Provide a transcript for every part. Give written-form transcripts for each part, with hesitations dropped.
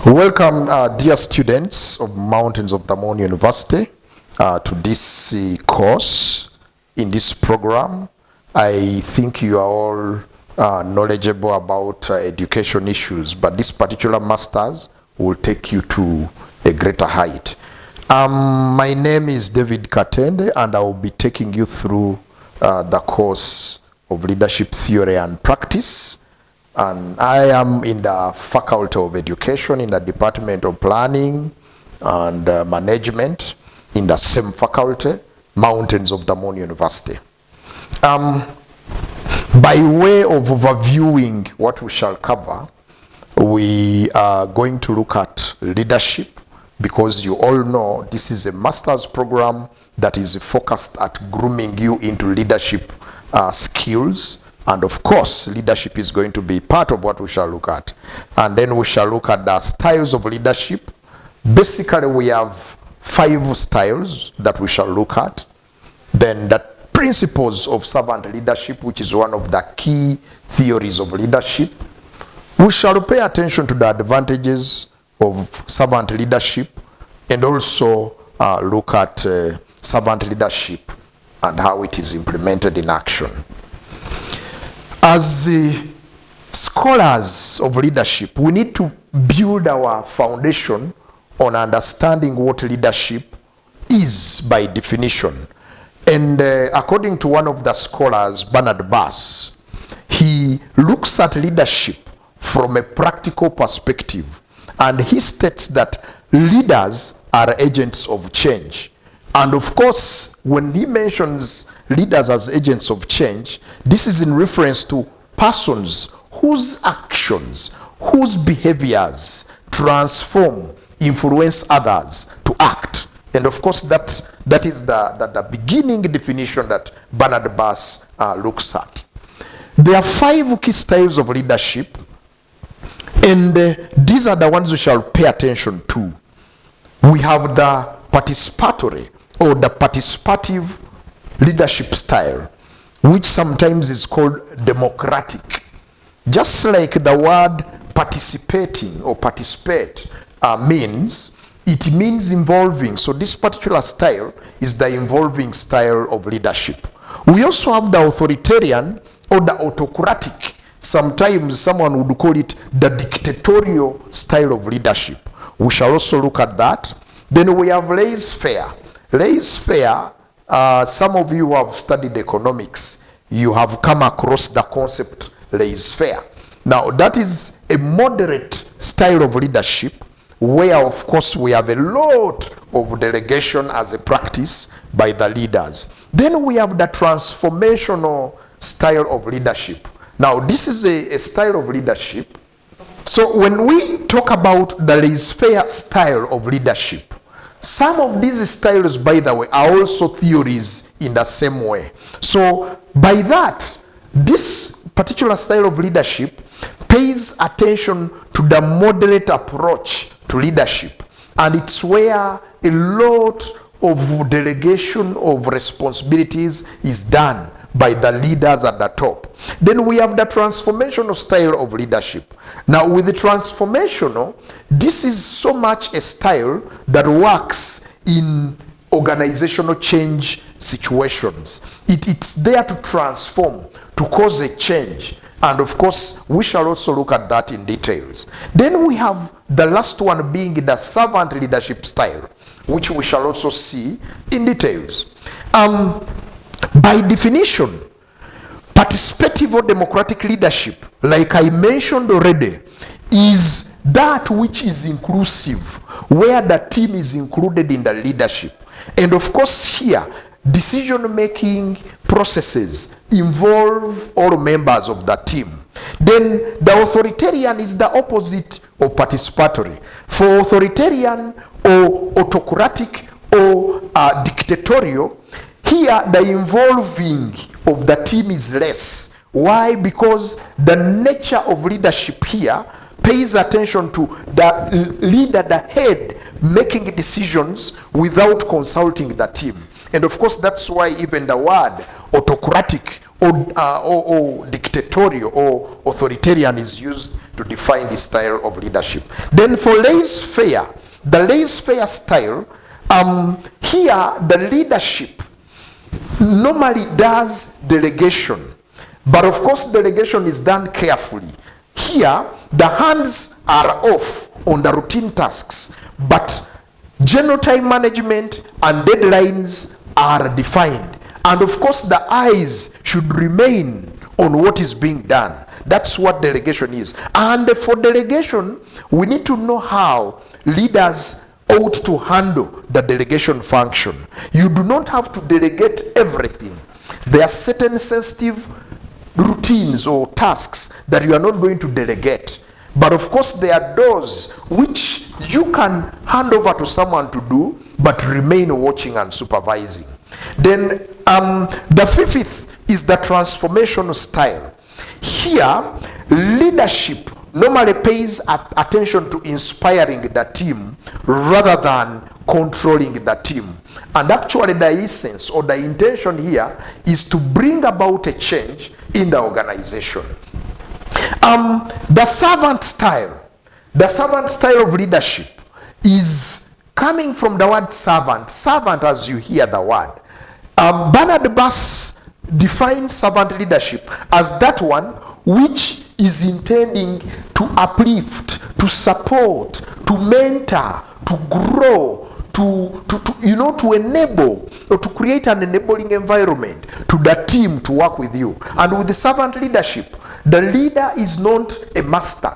Welcome, dear students of Mountains of Damon University, to this course in this program. I think you are all knowledgeable about education issues, but this particular masters will take you to a greater height. My name is David Katende, and I will be taking you through the course of Leadership Theory and Practice. And I am in the Faculty of Education in the Department of Planning and Management in the same faculty, Mountains of Damon University. By way of overviewing what we shall cover, we are going to look at leadership, because you all know this is a master's program that is focused at grooming you into leadership skills. And of course, leadership is going to be part of what we shall look at. And then we shall look at the styles of leadership. Basically, we have 5 styles that we shall look at. Then the principles of servant leadership, which is one of the key theories of leadership. We shall pay attention to the advantages of servant leadership, and also look at servant leadership and how it is implemented in action. As scholars of leadership, we need to build our foundation on understanding what leadership is by definition. And according to one of the scholars, Bernard Bass, he looks at leadership from a practical perspective, and he states that leaders are agents of change. And of course, when he mentions leaders as agents of change, this is in reference to persons whose actions, whose behaviors transform, influence others to act. And of course, that is the beginning definition that Bernard Bass looks at. There are 5 key styles of leadership, and these are the ones we shall pay attention to. We have the participatory or the participative leadership style, which sometimes is called democratic. Just like the word participating or participate means, it means involving. So this particular style is the involving style of leadership. We also have the authoritarian or the autocratic. Sometimes someone would call it the dictatorial style of leadership. We shall also look at that. Then we have laissez-faire. Laissez-faire, some of you who have studied economics, you have come across the concept laissez-faire. Now, that is a moderate style of leadership where, of course, we have a lot of delegation as a practice by the leaders. Then we have the transformational style of leadership. Now, this is a style of leadership. So when we talk about the laissez-faire style of leadership, some of these styles, by the way, are also theories in the same way. So by that, this particular style of leadership pays attention to the moderate approach to leadership. And it's where a lot of delegation of responsibilities is done by the leaders at the top. Then we have the transformational style of leadership. Now, with the transformational, this is so much a style that works in organizational change situations. It's there to transform, to cause a change. And of course, we shall also look at that in details. Then we have the last one being the servant leadership style, which we shall also see in details. By definition, participative or democratic leadership, like I mentioned already, is that which is inclusive, where the team is included in the leadership. And of course here, decision-making processes involve all members of the team. Then the authoritarian is the opposite of participatory. For authoritarian or autocratic or dictatorial, here the involving of the team is less. Why? Because the nature of leadership here pays attention to the leader, the head, making decisions without consulting the team. And of course, that's why even the word autocratic or dictatorial or authoritarian is used to define the style of leadership. Then for laissez-faire, the laissez-faire style, here the leadership normally does delegation. But of course, delegation is done carefully. Here, the hands are off on the routine tasks, but general time management and deadlines are defined. And of course, the eyes should remain on what is being done. That's what delegation is. And for delegation, we need to know how leaders ought to handle the delegation function. You do not have to delegate everything. There are certain sensitive routines or tasks that you are not going to delegate. But of course, there are those which you can hand over to someone to do, but remain watching and supervising. Then the fifth is the transformational style. Here, leadership normally pays attention to inspiring the team rather than controlling the team. And actually the essence or the intention here is to bring about a change in the organization. The servant style of leadership is coming from the word servant. Servant, as you hear the word. Bernard Bass defines servant leadership as that one which is intending to uplift, to support, to mentor, to grow, to enable or to create an enabling environment to the team to work with you. And with the servant leadership, the leader is not a master.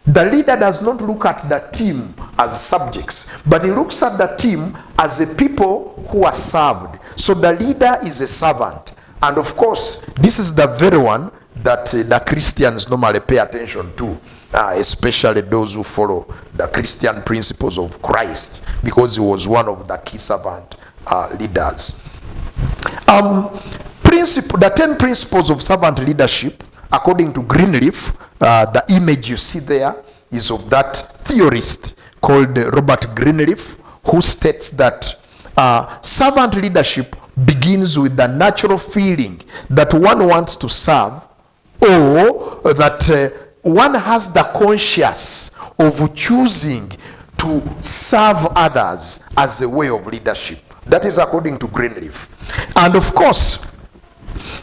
The leader does not look at the team as subjects, but he looks at the team as a people who are served. So the leader is a servant. And of course, this is the very one that the Christians normally pay attention to, especially those who follow the Christian principles of Christ, because he was one of the key servant leaders. The 10 principles of servant leadership, according to Greenleaf, the image you see there is of that theorist called Robert Greenleaf, who states that servant leadership begins with the natural feeling that one wants to serve, or that one has the conscience of choosing to serve others as a way of leadership. That is according to Greenleaf. And of course,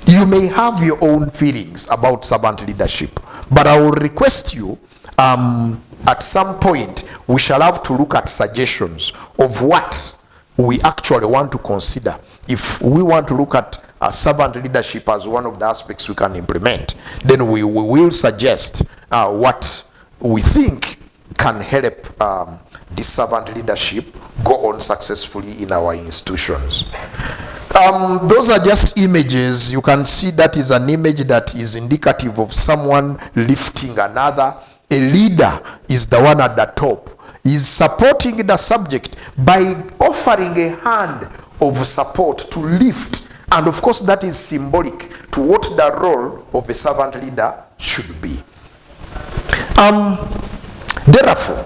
you may have your own feelings about servant leadership, but I will request you, at some point, we shall have to look at suggestions of what we actually want to consider if we want to look at servant leadership as one of the aspects we can implement. Then we will suggest what we think can help this servant leadership go on successfully in our institutions. Those are just images. You can see that is an image that is indicative of someone lifting another. A leader is the one at the top. Is supporting the subject by offering a hand of support to lift. And of course, that is symbolic to what the role of a servant leader should be. Therefore,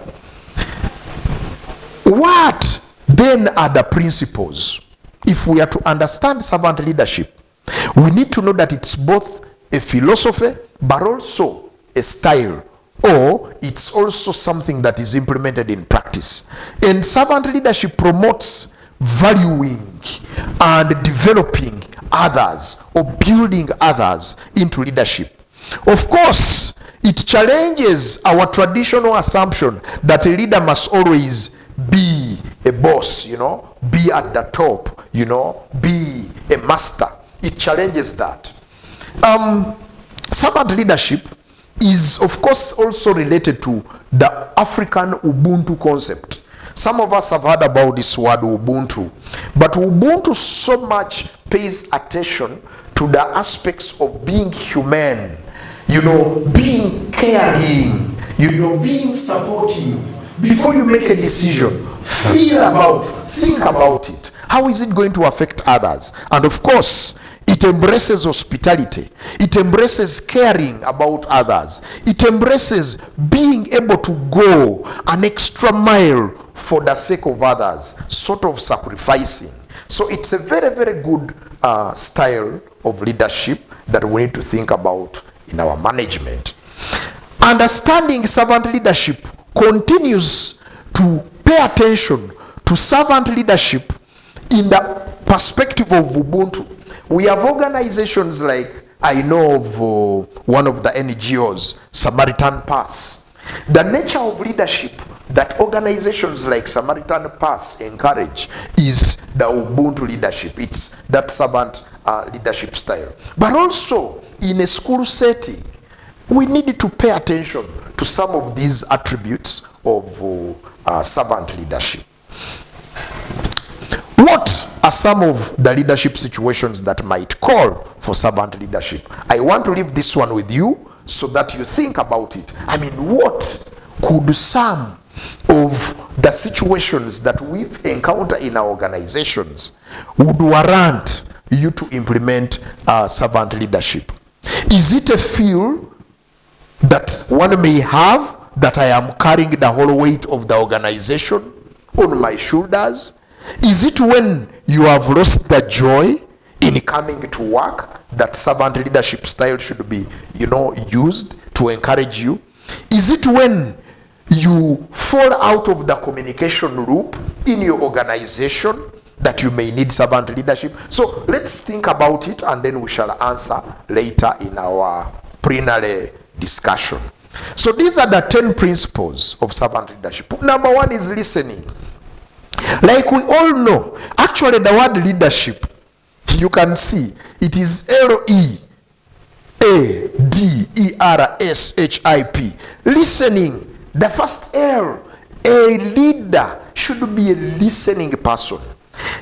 what then are the principles? If we are to understand servant leadership, we need to know that it's both a philosophy, but also a style, or it's also something that is implemented in practice. And servant leadership promotes valuing and developing others or building others into leadership. Of course, it challenges our traditional assumption that a leader must always be a boss, be at the top, be a master. It challenges that. Servant leadership is, of course, also related to the African Ubuntu concept. Some of us have heard about this word Ubuntu, but Ubuntu so much pays attention to the aspects of being human, being caring, being supportive. Before you make a decision, think about it. How is it going to affect others? And of course, it embraces hospitality. It embraces caring about others. It embraces being able to go an extra mile for the sake of others, sort of sacrificing. So it's a very, very good style of leadership that we need to think about in our management. Understanding servant leadership continues to pay attention to servant leadership in the perspective of Ubuntu. We have organizations like, I know of one of the NGOs, Samaritan Pass. The nature of leadership that organizations like Samaritan Pass encourage is the Ubuntu leadership. It's that servant leadership style. But also, in a school setting, we need to pay attention to some of these attributes of servant leadership. What are some of the leadership situations that might call for servant leadership? I want to leave this one with you so that you think about it. I mean, what could some of the situations that we've encountered in our organizations would warrant you to implement servant leadership? Is it a feel that one may have that I am carrying the whole weight of the organization on my shoulders? Is it when you have lost the joy in coming to work that servant leadership style should be, used to encourage you? Is it when you fall out of the communication loop in your organization that you may need servant leadership? So let's think about it, and then we shall answer later in our plenary discussion. So these are the 10 principles of servant leadership. Number 1 is listening. Like we all know, actually the word leadership, you can see it is Leadership. Listening. The first L, a leader should be a listening person.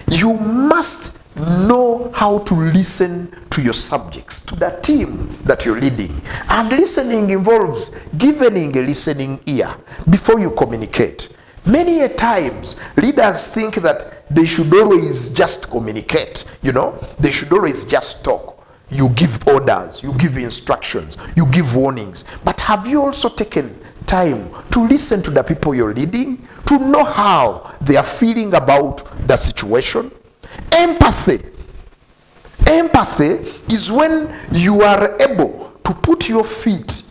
You must know how to listen to your subjects, to the team that you're leading. And listening involves giving a listening ear before you communicate. Many a times, leaders think that they should always just communicate, they should always just talk. You give orders, you give instructions, you give warnings. But have you also taken time to listen to the people you're leading, to know how they are feeling about the situation? Empathy. Empathy is when you are able to put your feet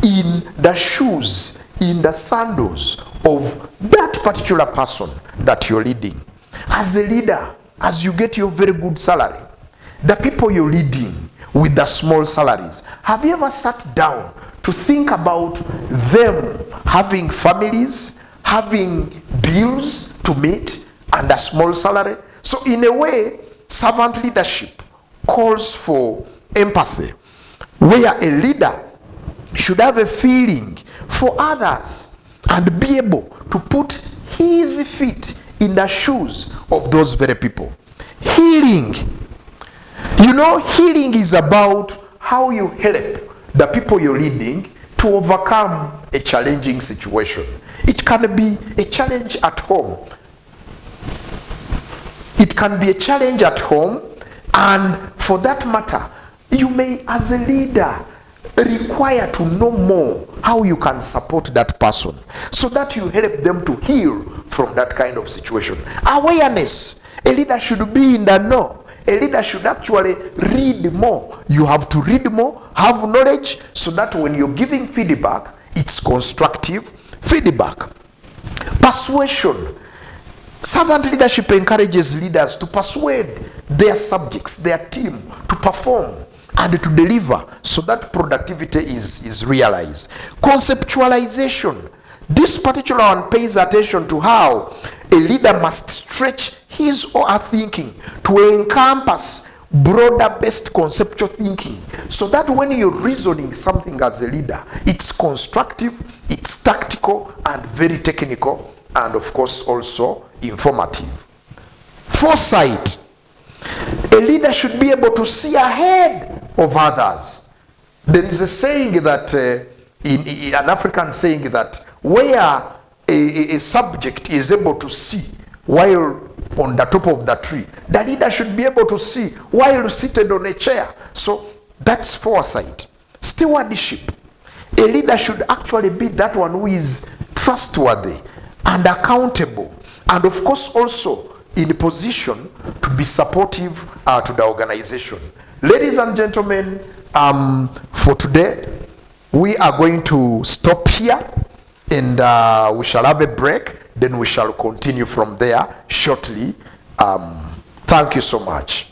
in the shoes, in the sandals of that particular person that you're leading. As a leader, as you get your very good salary, the people you're leading with the small salaries, have you ever sat down to think about them having families, having bills to meet, and a small salary? So in a way, servant leadership calls for empathy, where a leader should have a feeling for others and be able to put his feet in the shoes of those very people. Healing. Healing is about how you help the people you're leading to overcome a challenging situation. It can be a challenge at home. It can be a challenge at home, and for that matter, you may, as a leader, require to know more how you can support that person so that you help them to heal from that kind of situation. Awareness. A leader should be in the know. A leader should actually read more. You have to read more, have knowledge, so that when you're giving feedback, it's constructive feedback. Persuasion. Servant leadership encourages leaders to persuade their subjects, their team, to perform and to deliver so that productivity is realized. Conceptualization. This particular one pays attention to how a leader must stretch his or her thinking to encompass broader-based conceptual thinking, so that when you're reasoning something as a leader, it's constructive, it's tactical, and very technical, and of course also informative. Foresight. A leader should be able to see ahead of others. There is a saying that, in an African saying that, where a subject is able to see while on the top of the tree, the leader should be able to see while seated on a chair. So that's foresight. Stewardship. A leader should actually be that one who is trustworthy and accountable, and of course also in a position to be supportive to the organization. Ladies and gentlemen, for today, We are going to stop here, and we shall have a break. Then we shall continue from there shortly. Thank you so much.